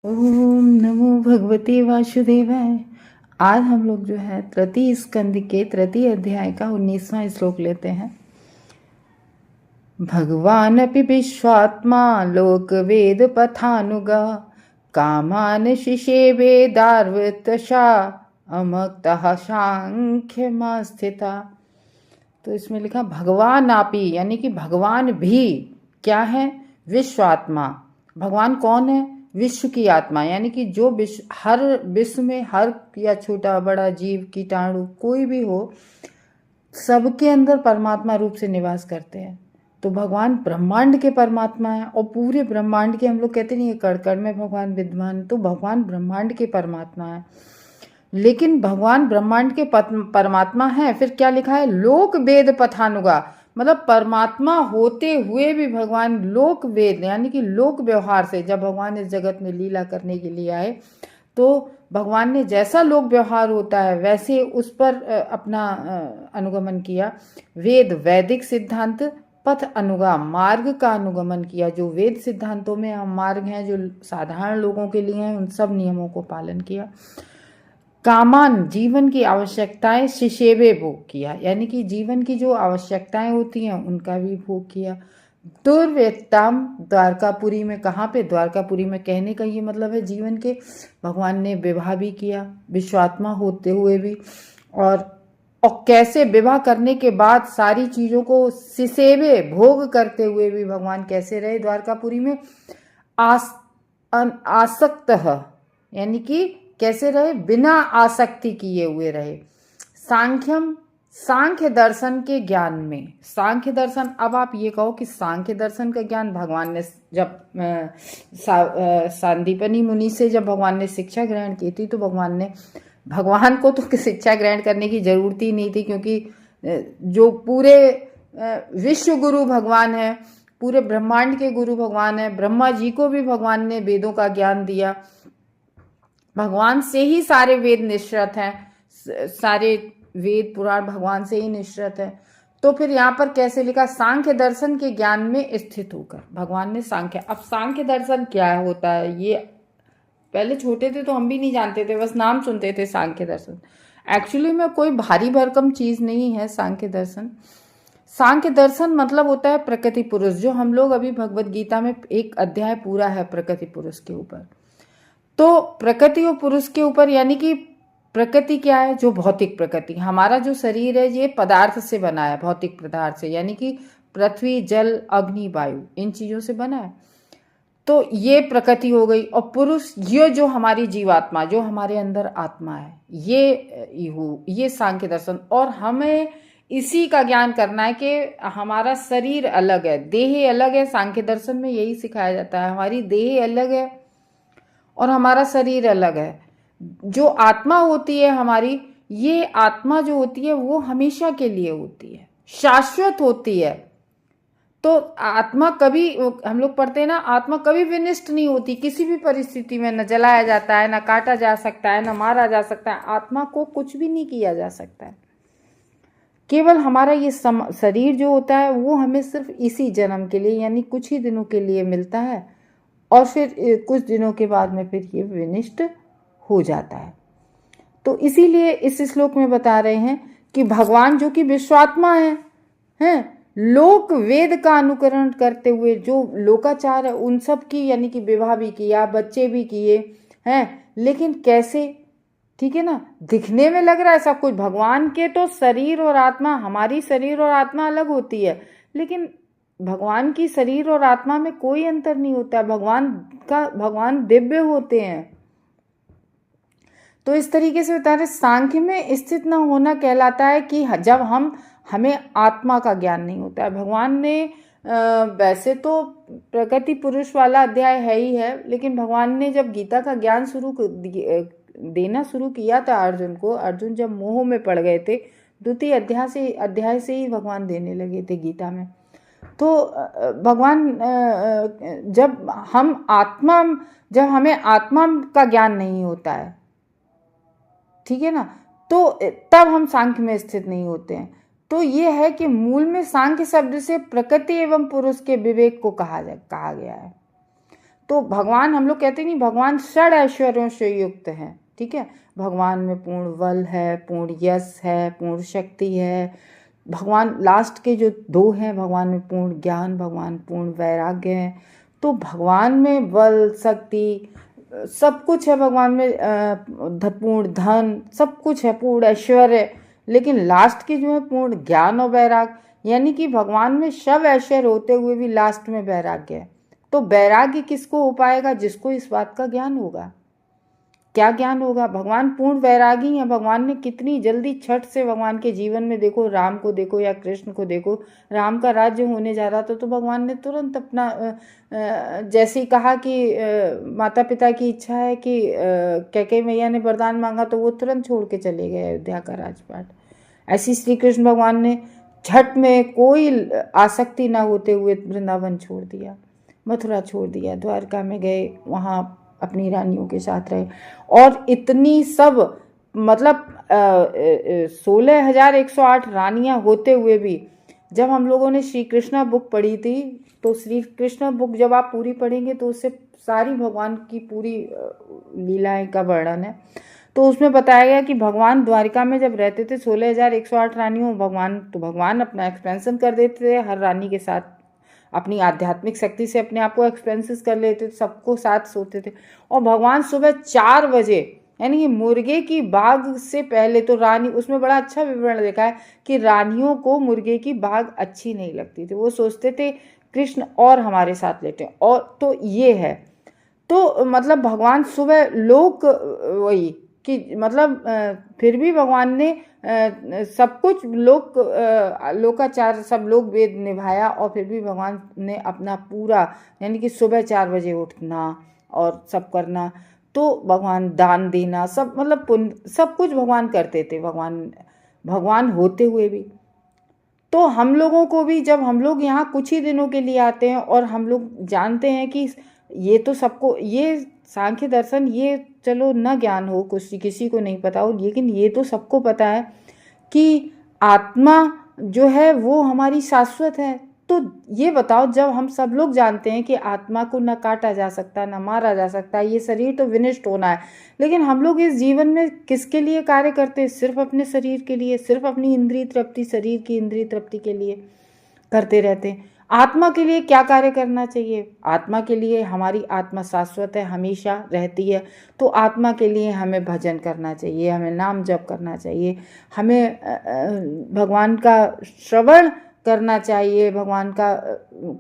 ओम नमो भगवते वासुदेवाय। आज हम लोग जो है तृतीय स्कंद के तृतीय अध्याय का 19वां श्लोक लेते हैं। भगवान अपि विश्वात्मा लोक वेद पथानुगा कामान शिषेवेदार्वतशा अमक्तः सांख्यमा स्थिता। तो इसमें लिखा भगवान आपी, यानी कि भगवान भी क्या है? विश्वात्मा। भगवान कौन है? विश्व की आत्मा, यानी कि जो हर विश्व में हर या छोटा बड़ा जीव कीटाणु कोई भी हो, सबके अंदर परमात्मा रूप से निवास करते हैं। तो भगवान ब्रह्मांड के परमात्मा है और पूरे ब्रह्मांड के, हम लोग कहते नहीं है कण कण में भगवान विद्यमान, तो भगवान ब्रह्मांड के परमात्मा है। लेकिन भगवान ब्रह्मांड के परमात्मा है, फिर क्या लिखा है? लोक वेद पथानुगा, मतलब परमात्मा होते हुए भी भगवान लोक वेद यानी कि लोक व्यवहार से, जब भगवान इस जगत में लीला करने के लिए आए तो भगवान ने जैसा लोक व्यवहार होता है वैसे उस पर अपना अनुगमन किया। वेद वैदिक सिद्धांत, पथ अनुगा मार्ग का अनुगमन किया। जो वेद सिद्धांतों में हम मार्ग हैं जो साधारण लोगों के लिए हैं, उन सब नियमों को पालन किया। कामान जीवन की आवश्यकताएं शिशेवे भोग किया, यानी कि जीवन की जो आवश्यकताएं होती हैं उनका भी भोग किया। दुर्वेत्ताम द्वारकापुरी में, कहाँ पे? द्वारकापुरी में। कहने का ये मतलब है जीवन के भगवान ने विवाह भी किया विश्वात्मा होते हुए भी, और कैसे विवाह करने के बाद सारी चीजों को सिसेवे भोग करते हुए भी भगवान कैसे रहे द्वारकापुरी में? आसक्त, यानी कि कैसे रहे? बिना आसक्ति किए हुए रहे। सांख्यम, सांख्य दर्शन के ज्ञान में। सांख्य दर्शन, अब आप ये कहो कि सांख्य दर्शन का ज्ञान भगवान ने जब सांदीपनी मुनि से जब भगवान ने शिक्षा ग्रहण की थी तो भगवान को तो शिक्षा ग्रहण करने की जरूरत ही नहीं थी, क्योंकि जो पूरे विश्व गुरु भगवान है, पूरे ब्रह्मांड के गुरु भगवान है। ब्रह्मा जी को भी भगवान ने वेदों का ज्ञान दिया। भगवान से ही सारे वेद निश्रित हैं, सारे वेद पुराण भगवान से ही निश्रित है। तो फिर यहाँ पर कैसे लिखा? सांख्य दर्शन के ज्ञान में स्थित होकर भगवान ने सांख्य। अब सांख्य दर्शन क्या होता है? ये पहले छोटे थे तो हम भी नहीं जानते थे, बस नाम सुनते थे सांख्य दर्शन। एक्चुअली में कोई भारी भरकम चीज नहीं है सांख्य दर्शन। सांख्य दर्शन मतलब होता है प्रकृति पुरुष, जो हम लोग अभी भगवत गीता में एक अध्याय पूरा है प्रकृति पुरुष के ऊपर। तो प्रकृति और पुरुष के ऊपर, यानी कि प्रकृति क्या है? जो भौतिक प्रकृति, हमारा जो शरीर है ये पदार्थ से बना है, भौतिक पदार्थ से, यानी कि पृथ्वी जल अग्नि वायु इन चीजों से बना है। तो ये प्रकृति हो गई। और पुरुष, ये जो हमारी जीवात्मा, जो हमारे अंदर आत्मा है, ये सांख्य दर्शन। और हमें इसी का ज्ञान करना है कि हमारा शरीर अलग है, देह अलग है। सांख्य दर्शन में यही सिखाया जाता है, हमारी देह अलग है और हमारा शरीर अलग है। जो आत्मा होती है हमारी, ये आत्मा जो होती है वो हमेशा के लिए होती है, शाश्वत होती है। तो आत्मा कभी, हम लोग पढ़ते हैं ना, आत्मा कभी विनिष्ट नहीं होती किसी भी परिस्थिति में। न जलाया जाता है, न काटा जा सकता है, न मारा जा सकता है। आत्मा को कुछ भी नहीं किया जा सकता है। केवल हमारा ये शरीर जो होता है वो हमें सिर्फ इसी जन्म के लिए, यानी कुछ ही दिनों के लिए मिलता है, और फिर कुछ दिनों के बाद में फिर ये विनिष्ट हो जाता है। तो इसीलिए इस श्लोक में बता रहे हैं कि भगवान जो कि विश्वात्मा है, लोक वेद का अनुकरण करते हुए, जो लोकाचार है उन सब की, यानी कि विवाह भी किया, बच्चे भी किए हैं। लेकिन कैसे? ठीक है ना, दिखने में लग रहा है सब कुछ। भगवान के तो शरीर और आत्मा, हमारी शरीर और आत्मा अलग होती है, लेकिन भगवान की शरीर और आत्मा में कोई अंतर नहीं होता है। भगवान दिव्य होते हैं। तो इस तरीके से बता रहे, सांख्य में स्थित न होना कहलाता है कि जब हमें आत्मा का ज्ञान नहीं होता है। भगवान ने वैसे तो प्रकृति पुरुष वाला अध्याय है ही है, लेकिन भगवान ने जब गीता का ज्ञान देना शुरू किया था अर्जुन को, अर्जुन जब मोह में पड़ गए थे, द्वितीय अध्याय से ही भगवान देने लगे थे गीता में। तो भगवान जब हमें आत्मा का ज्ञान नहीं होता है, ठीक है ना, तो तब हम सांख्य में स्थित नहीं होते हैं। तो ये है कि मूल में सांख्य शब्द से प्रकृति एवं पुरुष के विवेक को कहा गया है। तो भगवान, हम लोग कहते नहीं, भगवान षड ऐश्वर्यों से युक्त है, ठीक है। भगवान में पूर्ण बल है, पूर्ण यश है, पूर्ण शक्ति है। भगवान लास्ट के जो 2 हैं, भगवान में पूर्ण ज्ञान, भगवान पूर्ण वैराग्य है। तो भगवान में बल, शक्ति, सब कुछ है भगवान में, पूर्ण धन, सब कुछ है, पूर्ण ऐश्वर्य। लेकिन लास्ट की जो है पूर्ण ज्ञान और वैराग्य, यानी कि भगवान में सब ऐश्वर्य होते हुए भी लास्ट में वैराग्य है। तो वैराग्य किसको हो पाएगा? जिसको इस बात का ज्ञान होगा। क्या ज्ञान होगा? भगवान पूर्ण वैरागी हैं। भगवान ने कितनी जल्दी छठ से भगवान के जीवन में देखो, राम को देखो या कृष्ण को देखो, राम का राज्य होने जा रहा था तो भगवान ने तुरंत अपना जैसे ही कहा कि माता पिता की इच्छा है कि कैकेयी मैया ने वरदान मांगा तो वो तुरंत छोड़ के चले गए अयोध्या का राजपाट। ऐसी श्री कृष्ण भगवान ने छठ में कोई आसक्ति ना होते हुए वृंदावन छोड़ दिया, मथुरा छोड़ दिया, द्वारका में गए, वहाँ अपनी रानियों के साथ रहे। और इतनी सब मतलब 16,108 रानियां होते हुए भी जब हम लोगों ने श्री कृष्णा बुक पढ़ी थी, तो श्री कृष्णा बुक जब आप पूरी पढ़ेंगे तो उससे सारी भगवान की पूरी लीलाएं का वर्णन है। तो उसमें बताया गया कि भगवान द्वारिका में जब रहते थे 16,108 रानियों, भगवान अपना एक्सपेंशन कर देते थे, हर रानी के साथ अपनी आध्यात्मिक शक्ति से अपने आप को एक्सपेंसेस कर लेते थे, सबको साथ सोते थे। और भगवान सुबह 4 बजे, यानी कि मुर्गे की बाग से पहले, तो रानी, उसमें बड़ा अच्छा विवरण देखा है कि रानियों को मुर्गे की बाग अच्छी नहीं लगती थी, वो सोचते थे कृष्ण और हमारे साथ लेटे। और तो ये है, तो मतलब भगवान सुबह लोक वही कि मतलब फिर भी भगवान ने सब कुछ लोकाचार, सब लोग वेद निभाया, और फिर भी भगवान ने अपना पूरा, यानी कि सुबह 4 बजे उठना और सब करना, तो भगवान दान देना, सब मतलब पुण्य, सब कुछ भगवान करते थे, भगवान होते हुए भी। तो हम लोगों को भी, जब हम लोग यहाँ कुछ ही दिनों के लिए आते हैं और हम लोग जानते हैं कि ये तो सबको, ये सांख्य दर्शन, ये चलो न ज्ञान हो, कुछ किसी को नहीं पता हो, लेकिन ये तो सबको पता है कि आत्मा जो है वो हमारी शाश्वत है। तो ये बताओ, जब हम सब लोग जानते हैं कि आत्मा को न काटा जा सकता, न मारा जा सकता, ये शरीर तो विनष्ट होना है, लेकिन हम लोग इस जीवन में किसके लिए कार्य करते हैं? सिर्फ अपने शरीर के लिए, सिर्फ अपनी इंद्रिय तृप्ति, शरीर की इंद्रिय तृप्ति के लिए करते रहते हैं। आत्मा के लिए क्या कार्य करना चाहिए? आत्मा के लिए, हमारी आत्मा शाश्वत है, हमेशा रहती है, तो आत्मा के लिए हमें भजन करना चाहिए, हमें नाम जप करना चाहिए, हमें भगवान का श्रवण करना चाहिए, भगवान का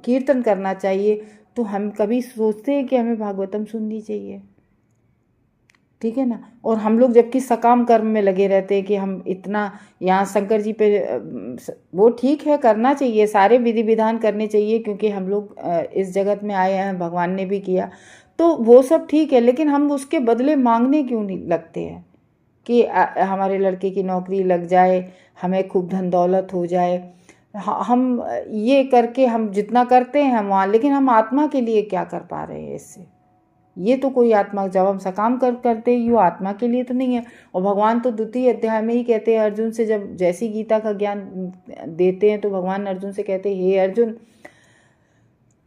कीर्तन करना चाहिए। तो हम कभी सोचते हैं कि हमें भागवतम सुननी चाहिए, ठीक है ना? और हम लोग जबकि सकाम कर्म में लगे रहते हैं कि हम इतना यहाँ शंकर जी पे, वो ठीक है, करना चाहिए, सारे विधि विधान करने चाहिए, क्योंकि हम लोग इस जगत में आए हैं, भगवान ने भी किया, तो वो सब ठीक है। लेकिन हम उसके बदले मांगने क्यों नहीं लगते हैं कि हमारे लड़के की नौकरी लग जाए, हमें खूब धन दौलत हो जाए, हम ये करके हम जितना करते हैं हम वहाँ, लेकिन हम आत्मा के लिए क्या कर पा रहे हैं इससे? ये तो कोई आत्मा, जब हम सकाम करते ही, वो आत्मा के लिए तो नहीं है। और भगवान तो 2 अध्याय में ही कहते हैं अर्जुन से, जब जैसी गीता का ज्ञान देते हैं तो भगवान अर्जुन से कहते हैं, हे अर्जुन,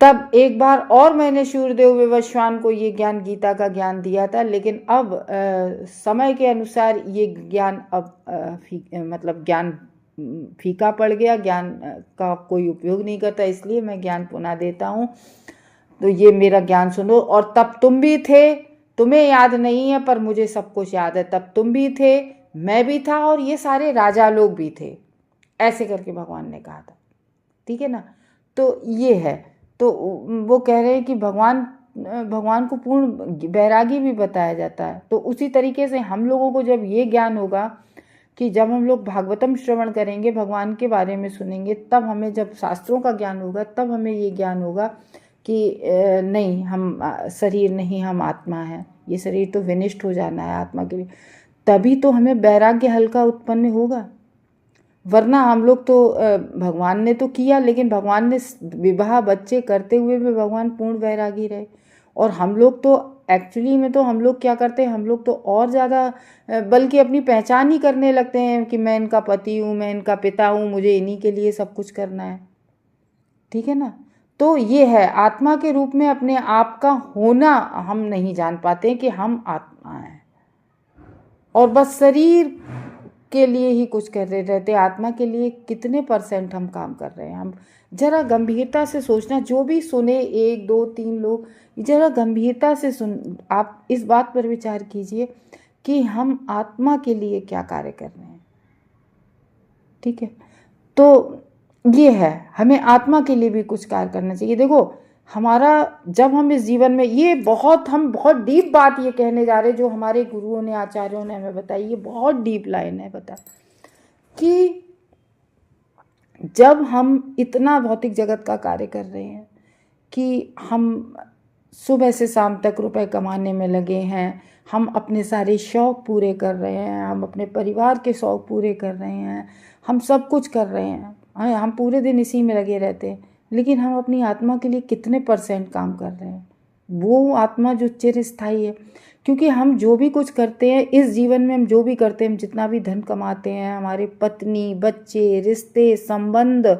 तब एक बार और मैंने शूरदेव विवस्वान को ये ज्ञान, गीता का ज्ञान दिया था, लेकिन अब समय के अनुसार ये ज्ञान अब मतलब ज्ञान फीका पड़ गया, ज्ञान का कोई उपयोग नहीं करता, इसलिए मैं ज्ञान पुनः देता हूँ, तो ये मेरा ज्ञान सुनो। और तब तुम भी थे, तुम्हें याद नहीं है पर मुझे सब कुछ याद है, तब तुम भी थे, मैं भी था, और ये सारे राजा लोग भी थे, ऐसे करके भगवान ने कहा था, ठीक है ना? तो ये है, तो वो कह रहे हैं कि भगवान को पूर्ण वैरागी भी बताया जाता है। तो उसी तरीके से हम लोगों को जब ये ज्ञान होगा कि जब हम लोग भागवतम श्रवण करेंगे, भगवान के बारे में सुनेंगे, तब हमें, जब शास्त्रों का ज्ञान होगा, तब हमें ये ज्ञान होगा कि नहीं, हम शरीर नहीं, हम आत्मा हैं, ये शरीर तो विनष्ट हो जाना है आत्मा के लिए, तभी तो हमें वैराग्य हल्का उत्पन्न होगा। वरना हम लोग तो भगवान ने तो किया, लेकिन भगवान ने विवाह बच्चे करते हुए भी भगवान पूर्ण वैरागी रहे। और हम लोग तो एक्चुअली में तो हम लोग क्या करते हैं, हम लोग तो और ज़्यादा, बल्कि अपनी पहचान ही करने लगते हैं कि मैं इनका पति हूँ, मैं इनका पिता हूँ, मुझे इन्हीं के लिए सब कुछ करना है, ठीक है ना? तो ये है, आत्मा के रूप में अपने आप का होना हम नहीं जान पाते कि हम आत्मा हैं, और बस शरीर के लिए ही कुछ कर रहे रहते। आत्मा के लिए कितने % हम काम कर रहे हैं? हम जरा गंभीरता से सोचना, जो भी सुने 1 2 3 लोग, जरा गंभीरता से सुन, आप इस बात पर विचार कीजिए कि हम आत्मा के लिए क्या कार्य कर रहे हैं। ठीक है, तो ये है, हमें आत्मा के लिए भी कुछ कार्य करना चाहिए। देखो हमारा, जब हम इस जीवन में, ये हम बहुत डीप बात ये कहने जा रहे हैं, जो हमारे गुरुओं ने, आचार्यों ने हमें बताई, ये बहुत डीप लाइन है, बता कि जब हम इतना भौतिक जगत का कार्य कर रहे हैं कि हम सुबह से शाम तक रुपए कमाने में लगे हैं, हम अपने सारे शौक़ पूरे कर रहे हैं, हम अपने परिवार के शौक़ पूरे कर रहे हैं, हम सब कुछ कर रहे हैं, हम पूरे दिन इसी में लगे रहते हैं, लेकिन हम अपनी आत्मा के लिए कितने % काम कर रहे हैं? वो आत्मा जो चिरस्थायी है, क्योंकि हम जो भी कुछ करते हैं इस जीवन में, हम जो भी करते हैं, हम जितना भी धन कमाते हैं, हमारे पत्नी, बच्चे, रिश्ते, संबंध,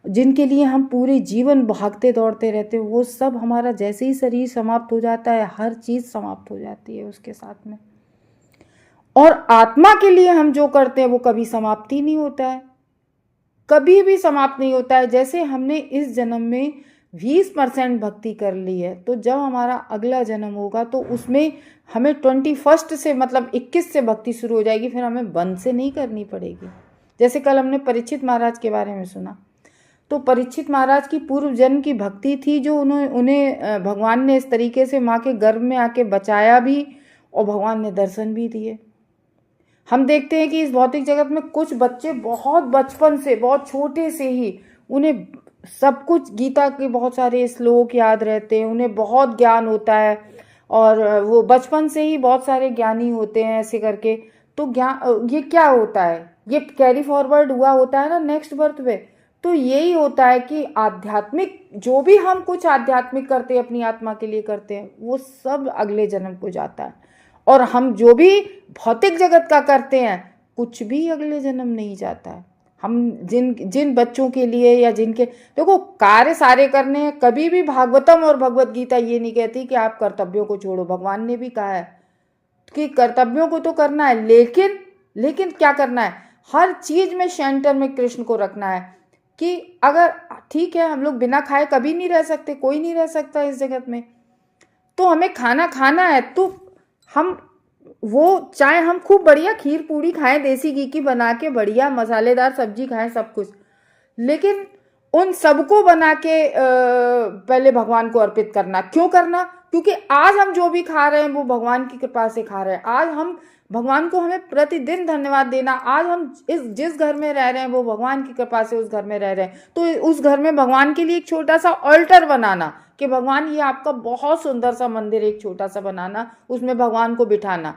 जिनके लिए हम पूरे जीवन भागते दौड़ते रहते हैं, वो सब हमारा जैसे ही शरीर समाप्त हो जाता है, हर चीज़ समाप्त हो जाती है उसके साथ में। और आत्मा के लिए हम जो करते हैं वो कभी समाप्त ही नहीं होता है, कभी भी समाप्त नहीं होता है। जैसे हमने इस जन्म में 20% भक्ति कर ली है, तो जब हमारा अगला जन्म होगा तो उसमें हमें 21 से, मतलब 21 से भक्ति शुरू हो जाएगी, फिर हमें बंद से नहीं करनी पड़ेगी। जैसे कल हमने परीक्षित महाराज के बारे में सुना, तो परीक्षित महाराज की पूर्व जन्म की भक्ति थी, जो उन्हें भगवान ने इस तरीके से माँ के गर्भ में आके बचाया भी, और भगवान ने दर्शन भी दिए। हम देखते हैं कि इस भौतिक जगत में कुछ बच्चे बहुत बचपन से, बहुत छोटे से ही उन्हें सब कुछ, गीता के बहुत सारे श्लोक याद रहते हैं, उन्हें बहुत ज्ञान होता है, और वो बचपन से ही बहुत सारे ज्ञानी होते हैं ऐसे करके। तो ज्ञान, ये क्या होता है? ये कैरी फॉरवर्ड हुआ होता है ना नेक्स्ट बर्थ में। तो यही होता है कि आध्यात्मिक, जो भी हम कुछ आध्यात्मिक करते हैं, अपनी आत्मा के लिए करते हैं, वो सब अगले जन्म को जाता है। और हम जो भी भौतिक जगत का करते हैं, कुछ भी अगले जन्म नहीं जाता है। हम जिन बच्चों के लिए, या जिनके, देखो कार्य सारे करने हैं। कभी भी भागवतम और भगवत गीता ये नहीं कहती कि आप कर्तव्यों को छोड़ो। भगवान ने भी कहा है कि कर्तव्यों को तो करना है, लेकिन क्या करना है? हर चीज में सेंटर में कृष्ण को रखना है। कि अगर ठीक है, हम लोग बिना खाए कभी नहीं रह सकते, कोई नहीं रह सकता इस जगत में, तो हमें खाना खाना है, तो हम वो, चाहे हम खूब बढ़िया खीर पूड़ी खाएं, देसी घी की बना के, बढ़िया मसालेदार सब्जी खाएं, सब कुछ, लेकिन उन सबको बना के पहले भगवान को अर्पित करना। क्यों करना? क्योंकि आज हम जो भी खा रहे हैं वो भगवान की कृपा से खा रहे हैं। आज हम भगवान को, हमें प्रतिदिन धन्यवाद देना। आज हम जिस घर में रह रहे हैं वो भगवान की कृपा से उस घर में रह रहे हैं, तो उस घर में भगवान के लिए एक छोटा सा ऑल्टर बनाना, कि भगवान ये आपका बहुत सुंदर सा मंदिर एक छोटा सा बनाना, उसमें भगवान को बिठाना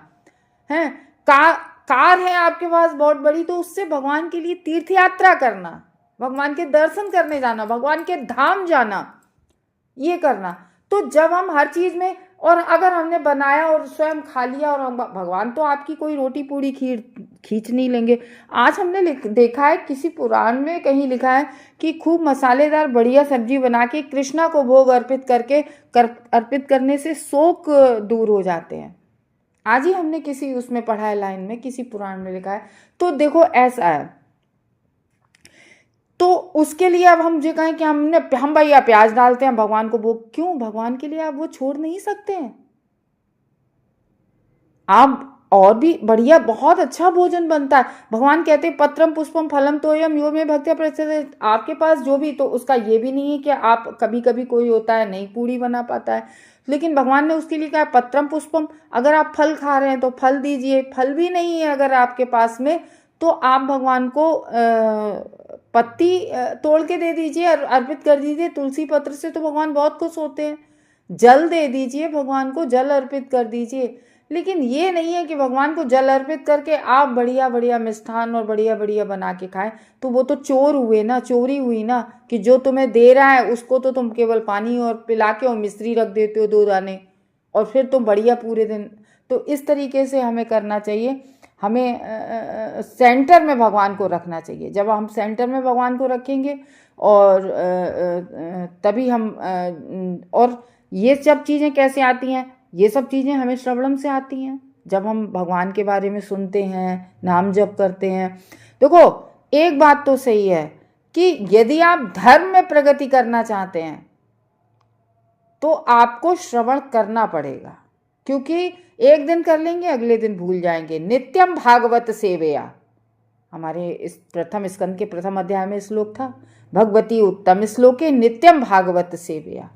है। कार है आपके पास बहुत बड़ी, तो उससे भगवान के लिए तीर्थ यात्रा करना, भगवान के दर्शन करने जाना, भगवान के धाम जाना, ये करना। तो जब हम हर चीज में, और अगर हमने बनाया और स्वयं खा लिया, और भगवान तो आपकी कोई रोटी पूड़ी खीर खींच नहीं लेंगे। आज हमने देखा है, किसी पुराण में कहीं लिखा है कि खूब मसालेदार बढ़िया सब्जी बना के कृष्णा को भोग अर्पित करके अर्पित करने से शोक दूर हो जाते हैं। आज ही हमने किसी उसमें पढ़ा है, लाइन में, किसी पुराण में लिखा है। तो देखो ऐसा है, तो उसके लिए अब हम जो कहें कि हम भैया प्याज डालते हैं भगवान को भोग, क्यों? भगवान के लिए आप वो छोड़ नहीं सकते हैं। आप और भी बढ़िया, बहुत अच्छा भोजन बनता है। भगवान कहते हैं पत्रम पुष्पम फलम तोयम यो में भक्त्या प्रचलित। आपके पास जो भी, तो उसका ये भी नहीं है कि आप, कभी कभी कोई होता है नहीं पूड़ी बना पाता है, लेकिन भगवान ने उसके लिए कहा पत्रम पुष्पम। अगर आप फल खा रहे हैं तो फल दीजिए, फल भी नहीं है अगर आपके पास में, तो आप भगवान को पत्ती तोड़ के दे दीजिए, अर्पित कर दीजिए तुलसी पत्र से, तो भगवान बहुत खुश होते हैं। जल दे दीजिए भगवान को, जल अर्पित कर दीजिए। लेकिन ये नहीं है कि भगवान को जल अर्पित करके आप बढ़िया बढ़िया मिष्ठान और बढ़िया बढ़िया बना के खाएं, तो वो तो चोर हुए ना, चोरी हुई ना, कि जो तुम्हें दे रहा है उसको तो तुम केवल पानी और पिला के और मिश्री रख देते हो 2 दाने, और फिर तुम बढ़िया पूरे दिन। तो इस तरीके से हमें करना चाहिए। हमें सेंटर में भगवान को रखना चाहिए। जब हम सेंटर में भगवान को रखेंगे, और तभी हम और ये सब चीज़ें कैसे आती हैं? ये सब चीज़ें हमें श्रवणम से आती हैं, जब हम भगवान के बारे में सुनते हैं, नाम जप करते हैं। देखो, एक बात तो सही है कि यदि आप धर्म में प्रगति करना चाहते हैं तो आपको श्रवण करना पड़ेगा, क्योंकि एक दिन कर लेंगे, अगले दिन भूल जाएंगे। नित्यम भागवत सेवया, हमारे इस प्रथम स्कंद के प्रथम अध्याय में श्लोक था, भगवती उत्तम श्लोके नित्यम भागवत सेवया।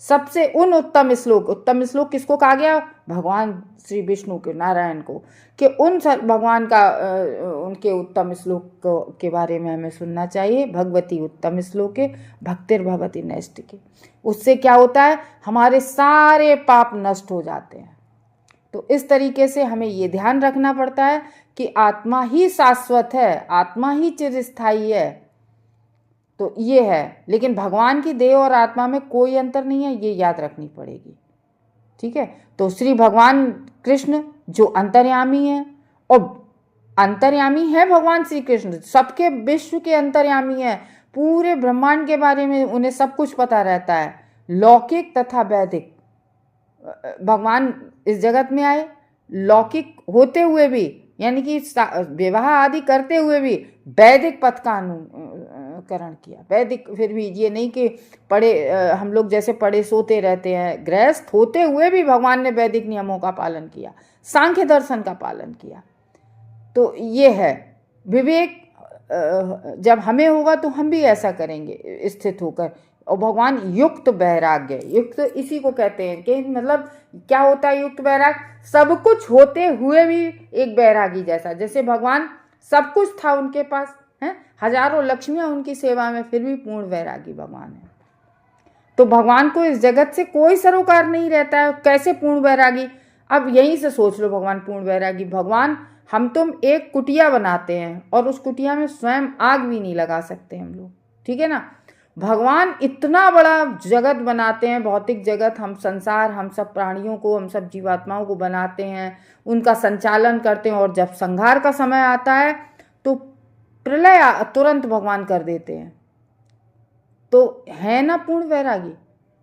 सबसे उत्तम श्लोक किसको कहा गया? भगवान श्री विष्णु के, नारायण को, कि उन भगवान का उनके उत्तम श्लोक के बारे में हमें सुनना चाहिए। भगवती उत्तम श्लोके भक्तिर्भवति नैष्टिके। उससे क्या होता है? हमारे सारे पाप नष्ट हो जाते हैं। तो इस तरीके से हमें ये ध्यान रखना पड़ता है कि आत्मा ही शाश्वत है, आत्मा ही चिरस्थायी है। तो ये है, लेकिन भगवान की देह और आत्मा में कोई अंतर नहीं है, ये याद रखनी पड़ेगी। ठीक है, तो श्री भगवान कृष्ण जो अंतर्यामी है, और अंतर्यामी है भगवान श्री कृष्ण, सबके विश्व के अंतर्यामी है, पूरे ब्रह्मांड के बारे में उन्हें सब कुछ पता रहता है, लौकिक तथा वैदिक। भगवान इस जगत में आए लौकिक होते हुए भी, यानी कि विवाह आदि करते हुए भी वैदिक पथ का अनुकरण किया। वैदिक, फिर भी ये नहीं कि पढ़े, हम लोग जैसे पढ़े सोते रहते हैं, गृहस्थ होते हुए भी भगवान ने वैदिक नियमों का पालन किया, सांख्य दर्शन का पालन किया। तो ये है विवेक, जब हमें होगा तो हम भी ऐसा करेंगे स्थित होकर। और भगवान युक्त वैराग्य, युक्त इसी को कहते हैं कि मतलब क्या होता है युक्त वैराग? सब कुछ होते हुए भी एक वैरागी जैसा, जैसे भगवान सब कुछ था उनके पास, हैं हजारों लक्ष्मियां उनकी सेवा में, फिर भी पूर्ण वैरागी भगवान है। तो भगवान को इस जगत से कोई सरोकार नहीं रहता है, कैसे पूर्ण वैरागी? अब यहीं से सोच लो, भगवान पूर्ण वैरागी। भगवान, हम तुम एक कुटिया बनाते हैं और उस कुटिया में स्वयं आग भी नहीं लगा सकते हम लोग, ठीक है ना। भगवान इतना बड़ा जगत बनाते हैं, भौतिक जगत, हम संसार, हम सब प्राणियों को, हम सब जीवात्माओं को बनाते हैं, उनका संचालन करते हैं, और जब संहार का समय आता है तो प्रलय तुरंत भगवान कर देते हैं। तो है ना पूर्ण वैरागी।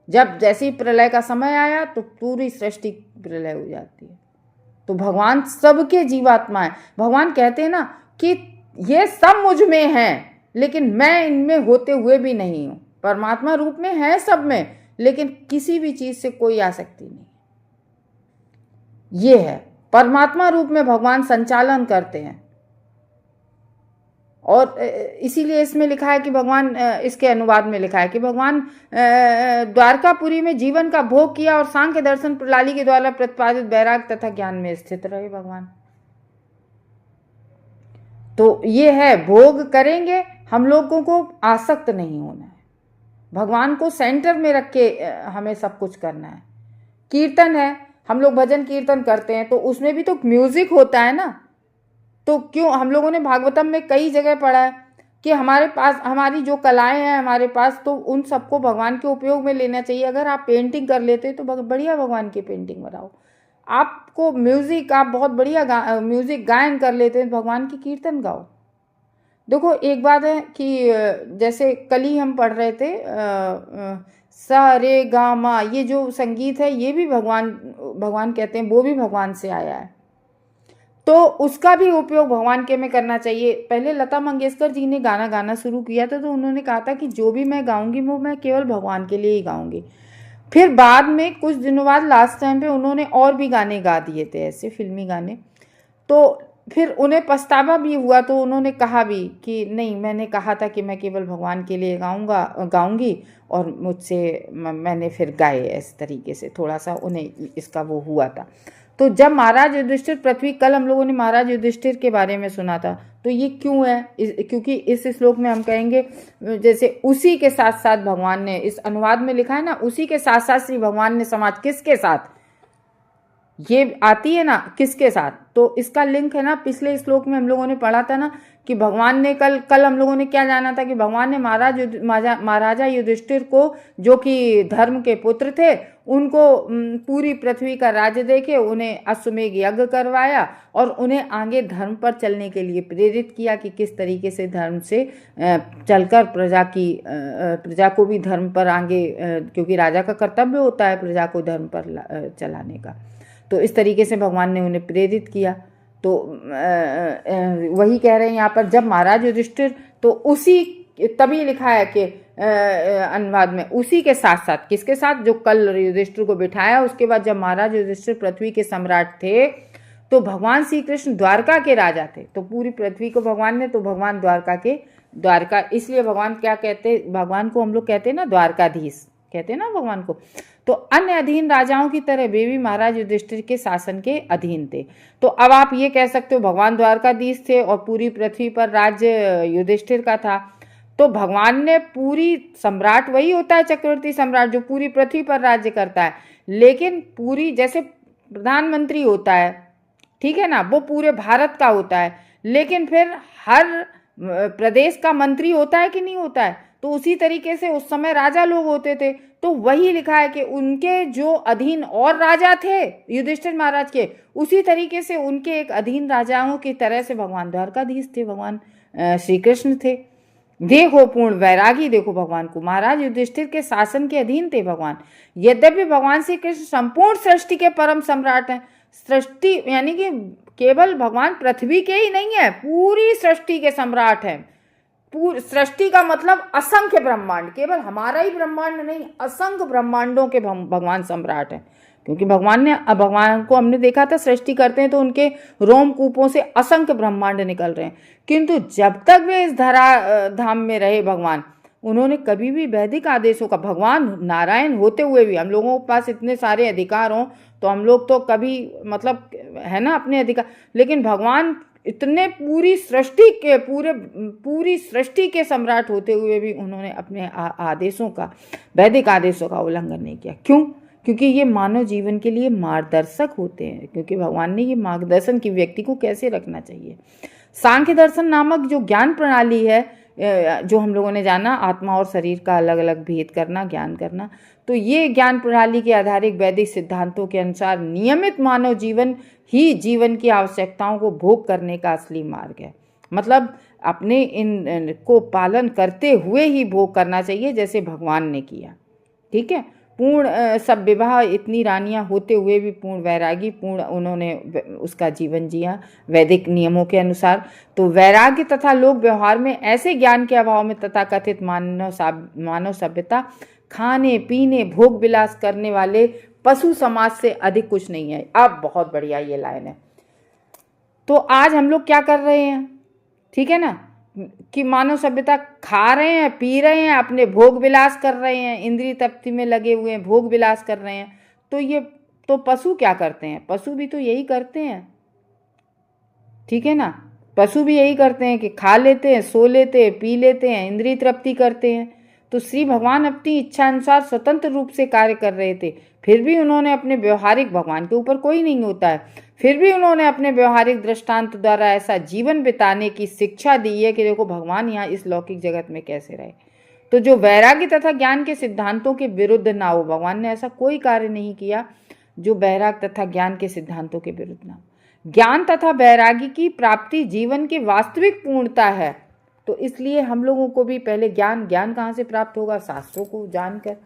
जब जैसे ही प्रलय का समय आया तो पूरी सृष्टि प्रलय हो जाती है। तो भगवान सबके जीवात्मा है। भगवान कहते हैं ना कि ये सब मुझ में हैं, लेकिन मैं इनमें होते हुए भी नहीं हूं। परमात्मा रूप में है सब में, लेकिन किसी भी चीज से कोई आसक्ति नहीं। ये है, परमात्मा रूप में भगवान संचालन करते हैं। और इसीलिए इसमें लिखा है कि भगवान, इसके अनुवाद में लिखा है कि भगवान द्वारकापुरी में जीवन का भोग किया और सांख्य दर्शन प्रणाली के द्वारा प्रतिपादित वैराग तथा ज्ञान में स्थित रहे भगवान। तो ये है, भोग करेंगे, हम लोगों को आसक्त नहीं होना है, भगवान को सेंटर में रख के हमें सब कुछ करना है। कीर्तन है, हम लोग भजन कीर्तन करते हैं, तो उसमें भी तो म्यूजिक होता है ना। तो क्यों, हम लोगों ने भागवतम में कई जगह पढ़ा है कि हमारे पास हमारी जो कलाएं हैं हमारे पास, तो उन सबको भगवान के उपयोग में लेना चाहिए। अगर आप पेंटिंग कर लेते तो बढ़िया भगवान की पेंटिंग बनाओ। आपको म्यूजिक, आप बहुत बढ़िया म्यूजिक गायन कर लेते हैं, भगवान की कीर्तन गाओ। देखो, एक बात है कि जैसे कल ही हम पढ़ रहे थे सा रे गा मा, ये जो संगीत है ये भी भगवान कहते हैं, वो भी भगवान से आया है। तो उसका भी उपयोग भगवान के में करना चाहिए। पहले लता मंगेशकर जी ने गाना गाना शुरू किया था, तो उन्होंने कहा था कि जो भी मैं गाऊंगी वो मैं केवल भगवान के लिए ही गाऊंगी। फिर बाद में कुछ दिनों बाद लास्ट टाइम पे उन्होंने और भी गाने गा दिए थे, ऐसे फिल्मी गाने। तो फिर उन्हें पछतावा भी हुआ, तो उन्होंने कहा भी कि नहीं, मैंने कहा था कि मैं केवल भगवान के लिए गाऊंगी, और मुझसे मैंने फिर गाए इस तरीके से, थोड़ा सा उन्हें इसका वो हुआ था। तो जब महाराज युधिष्ठिर पृथ्वी, कल हम लोगों ने महाराज युधिष्ठिर के बारे में सुना था, तो ये क्यों है? क्योंकि इस श्लोक में हम कहेंगे जैसे उसी के साथ साथ भगवान ने, इस अनुवाद में लिखा है ना, उसी के साथ साथ श्री भगवान ने समाज, किसके साथ? ये आती है ना किसके साथ, तो इसका लिंक है ना, पिछले श्लोक में हम लोगों ने पढ़ा था ना कि भगवान ने कल हम लोगों ने क्या जाना था कि भगवान ने महाराजा युधिष्ठिर को, जो कि धर्म के पुत्र थे, उनको पूरी पृथ्वी का राज्य देके उन्हें अश्वमेध यज्ञ करवाया और उन्हें आगे धर्म पर चलने के लिए प्रेरित किया कि किस तरीके से धर्म से चलकर प्रजा को भी धर्म पर आगे, क्योंकि राजा का कर्तव्य होता है प्रजा को धर्म पर चलाने का। तो इस तरीके से भगवान ने उन्हें प्रेरित किया। तो वही कह रहे हैं यहाँ पर, जब महाराज युधिष्ठिर, तो उसी तभी लिखा है कि अनुवाद में उसी के साथ साथ, किसके साथ, जो कल युधिष्ठिर को बिठाया, उसके बाद जब महाराज युधिष्ठिर पृथ्वी के सम्राट थे तो भगवान श्री कृष्ण द्वारका के राजा थे। तो पूरी पृथ्वी को भगवान ने, तो भगवान द्वारका, इसलिए भगवान क्या कहते, भगवान को हम लोग कहते हैं ना द्वारकाधीश कहते हैं ना भगवान को। तो अन्य अधीन राजाओं की तरह वे भी महाराज युधिष्ठिर के शासन के अधीन थे। तो अब आप ये कह सकते हो भगवान द्वारकाधीश थे और पूरी पृथ्वी पर राज्य युधिष्ठिर का था। तो भगवान ने पूरी, सम्राट वही होता है चक्रवर्ती सम्राट जो पूरी पृथ्वी पर राज्य करता है, लेकिन पूरी, जैसे प्रधानमंत्री होता है, ठीक है ना, वो पूरे भारत का होता है, लेकिन फिर हर प्रदेश का मंत्री होता है कि नहीं होता है। तो उसी तरीके से उस समय राजा लोग होते थे। तो वही लिखा है कि उनके जो अधीन और राजा थे युधिष्ठिर महाराज के, उसी तरीके से उनके एक अधीन राजाओं की तरह से भगवान द्वारकाधीश थे, भगवान श्री कृष्ण थे। देखो पूर्ण वैरागी, देखो भगवान को, महाराज युधिष्ठिर के शासन के अधीन थे भगवान। यद्यपि भगवान श्री कृष्ण संपूर्ण सृष्टि के परम सम्राट हैं। सृष्टि यानी कि केवल भगवान पृथ्वी के ही नहीं है, पूरी सृष्टि के सम्राट हैं। पूरी सृष्टि का मतलब असंख्य ब्रह्मांड, केवल हमारा ही ब्रह्मांड नहीं, असंख्य ब्रह्मांडों के भगवान सम्राट हैं। क्योंकि भगवान को हमने देखा था सृष्टि करते हैं तो उनके रोमकूपों से असंख्य ब्रह्मांड निकल रहे हैं। किंतु जब तक वे इस धरा धाम में रहे भगवान, उन्होंने कभी भी वैदिक आदेशों का, भगवान नारायण होते हुए भी, हम लोगों के पास इतने सारे अधिकार हों तो हम लोग तो कभी, मतलब है ना, अपने अधिकार, लेकिन भगवान इतने पूरी सृष्टि के सम्राट होते हुए भी उन्होंने अपने आदेशों का, वैदिक आदेशों का उल्लंघन नहीं किया। क्यों? क्योंकि ये मानव जीवन के लिए मार्गदर्शक होते हैं, क्योंकि भगवान ने ये मार्गदर्शन की व्यक्ति को कैसे रखना चाहिए। सांख्य दर्शन नामक जो ज्ञान प्रणाली है, जो हम लोगों ने जाना, आत्मा और शरीर का अलग अलग भेद करना, ज्ञान करना, तो ये ज्ञान प्रणाली के आधारित वैदिक सिद्धांतों के अनुसार नियमित मानव जीवन ही जीवन की आवश्यकताओं को भोग करने का असली मार्ग है। मतलब अपने इन को पालन करते हुए ही भोग करना चाहिए, जैसे भगवान ने किया। ठीक है, पूर्ण सब विवाह, इतनी रानियां होते हुए भी पूर्ण वैरागी, पूर्ण उन्होंने उसका जीवन जिया वैदिक नियमों के अनुसार। तो वैराग्य तथा लोक व्यवहार में ऐसे ज्ञान के अभाव में तथाकथित मानव सभ्यता खाने पीने भोग विलास करने वाले पशु समाज से अधिक कुछ नहीं है। अब बहुत बढ़िया ये लाइन है। तो आज हम लोग क्या कर रहे हैं, ठीक है ना, कि मानव सभ्यता खा रहे हैं, पी रहे हैं, अपने भोग विलास कर रहे हैं, इंद्रिय तृप्ति में लगे हुए हैं, भोग विलास कर रहे हैं। तो ये तो पशु क्या करते हैं, पशु भी तो यही करते हैं, ठीक है ना, पशु भी यही करते हैं कि खा लेते हैं, सो लेते हैं, पी लेते हैं, इंद्रिय तृप्ति करते हैं। तो श्री भगवान अपनी इच्छा अनुसार स्वतंत्र रूप से कार्य कर रहे थे, फिर भी उन्होंने अपने व्यवहारिक, भगवान के ऊपर कोई नहीं होता है, फिर भी उन्होंने अपने व्यवहारिक दृष्टांत द्वारा ऐसा जीवन बिताने की शिक्षा दी है कि देखो भगवान यहाँ इस लौकिक जगत में कैसे रहे। तो जो वैराग्य तथा ज्ञान के सिद्धांतों के विरुद्ध ना हो, भगवान ने ऐसा कोई कार्य नहीं किया जो वैराग्य तथा ज्ञान के सिद्धांतों के विरुद्ध ना हो। ज्ञान तथा वैराग्य की प्राप्ति जीवन की वास्तविक पूर्णता है। तो इसलिए हम लोगों को भी पहले ज्ञान कहाँ से प्राप्त होगा, शास्त्रों को जानकर।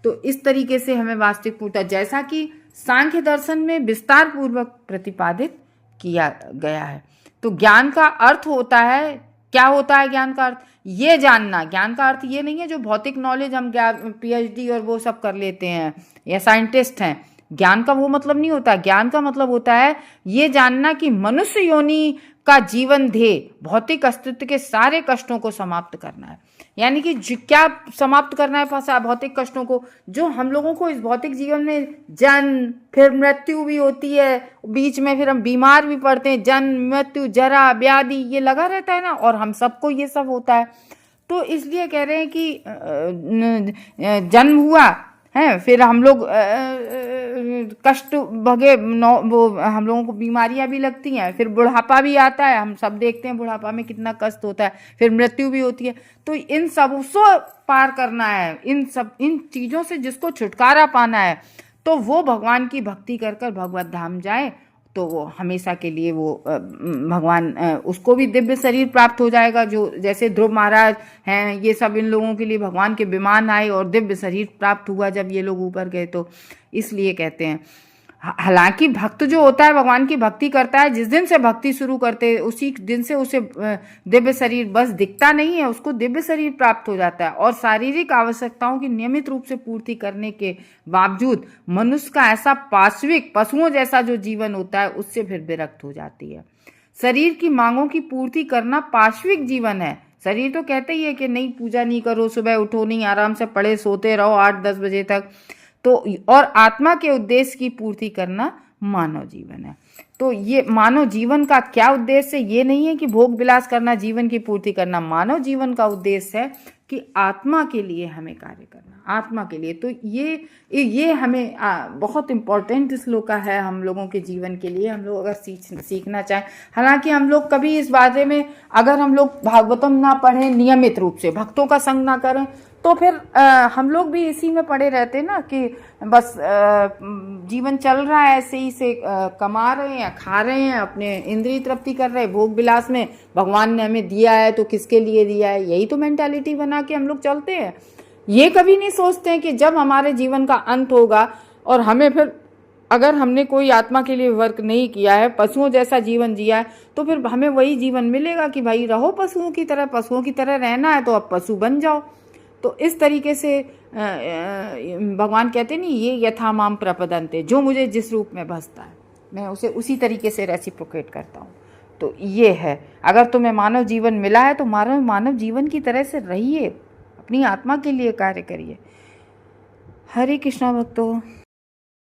तो इस तरीके से हमें वास्तविक पूर्णता, जैसा कि सांख्य दर्शन में विस्तार पूर्वक प्रतिपादित किया गया है। तो ज्ञान का अर्थ होता है, क्या होता है ज्ञान का अर्थ, ये जानना। ज्ञान का अर्थ ये नहीं है जो भौतिक नॉलेज हम PhD और वो सब कर लेते हैं या साइंटिस्ट हैं, ज्ञान का वो मतलब नहीं होता। ज्ञान का मतलब होता है ये जानना कि मनुष्य योनि का जीवन ध्येय भौतिक अस्तित्व के सारे कष्टों को समाप्त करना है। यानी कि क्या समाप्त करना है भौतिक कष्टों को, जो हम लोगों को इस भौतिक जीवन में जन्म, फिर मृत्यु भी होती है, बीच में फिर हम बीमार भी पड़ते हैं, जन्म मृत्यु जरा व्याधि ये लगा रहता है ना, और हम सबको ये सब होता है। तो इसलिए कह रहे हैं कि जन्म हुआ हैं। फिर हम लोग कष्ट भगे वो हम लोगों को बीमारियां भी लगती हैं, फिर बुढ़ापा भी आता है, हम सब देखते हैं बुढ़ापा में कितना कष्ट होता है, फिर मृत्यु भी होती है। तो इन सब से पार करना है, इन चीज़ों से जिसको छुटकारा पाना है, तो वो भगवान की भक्ति कर कर भगवत धाम जाए, तो वो हमेशा के लिए वो भगवान उसको भी दिव्य शरीर प्राप्त हो जाएगा। जो जैसे ध्रुव महाराज हैं, ये सब इन लोगों के लिए भगवान के विमान आए और दिव्य शरीर प्राप्त हुआ जब ये लोग ऊपर गए। तो इसलिए कहते हैं, हालांकि भक्त जो होता है भगवान की भक्ति करता है, जिस दिन से भक्ति शुरू करते हैं उसी दिन से उसे दिव्य शरीर बस दिखता नहीं है, उसको दिव्य शरीर प्राप्त हो जाता है। और शारीरिक आवश्यकताओं की नियमित रूप से पूर्ति करने के बावजूद मनुष्य का ऐसा पाशविक पशुओं जैसा जो जीवन होता है उससे फिर विरक्त हो जाती है। शरीर की मांगों की पूर्ति करना पाशविक जीवन है। शरीर तो कहते ही है कि नहीं पूजा नहीं करो, सुबह उठो नहीं, आराम से पड़े सोते रहो 8-10 बजे तक। तो और आत्मा के उद्देश्य की पूर्ति करना मानव जीवन है। तो ये मानव जीवन का क्या उद्देश्य है? ये नहीं है कि भोग विलास करना, जीवन की पूर्ति करना। मानव जीवन का उद्देश्य है कि आत्मा के लिए हमें कार्य करना, आत्मा के लिए। तो ये हमें बहुत इम्पोर्टेंट श्लोक है हम लोगों के जीवन के लिए, हम लोग अगर सीखना चाहें। हालांकि हम लोग कभी इस बारे में, अगर हम लोग भागवतम ना पढ़ें नियमित रूप से, भक्तों का संग ना करें, तो फिर हम लोग भी इसी में पड़े रहते ना कि बस जीवन चल रहा है ऐसे ही से, कमा रहे हैं, खा रहे हैं, अपने इंद्रिय तृप्ति कर रहे हैं, भोग विलास में भगवान ने हमें दिया है तो किसके लिए दिया है, यही तो मेंटालिटी बना के हम लोग चलते हैं। ये कभी नहीं सोचते हैं कि जब हमारे जीवन का अंत होगा और हमें फिर, अगर हमने कोई आत्मा के लिए वर्क नहीं किया है, पशुओं जैसा जीवन जिया है, तो फिर हमें वही जीवन मिलेगा कि भाई रहो पशुओं की तरह, पशुओं की तरह रहना है तो अब पशु बन जाओ। तो इस तरीके से भगवान कहते नहीं, ये यथा माम प्रपदन्ते, जो मुझे जिस रूप में भजता है मैं उसे उसी तरीके से रेसिप्रोकेट करता हूँ। तो ये है, अगर तुम्हें मानव जीवन मिला है तो मानव जीवन की तरह से रहिए, अपनी आत्मा के लिए कार्य करिए। हरे कृष्णा भक्तों।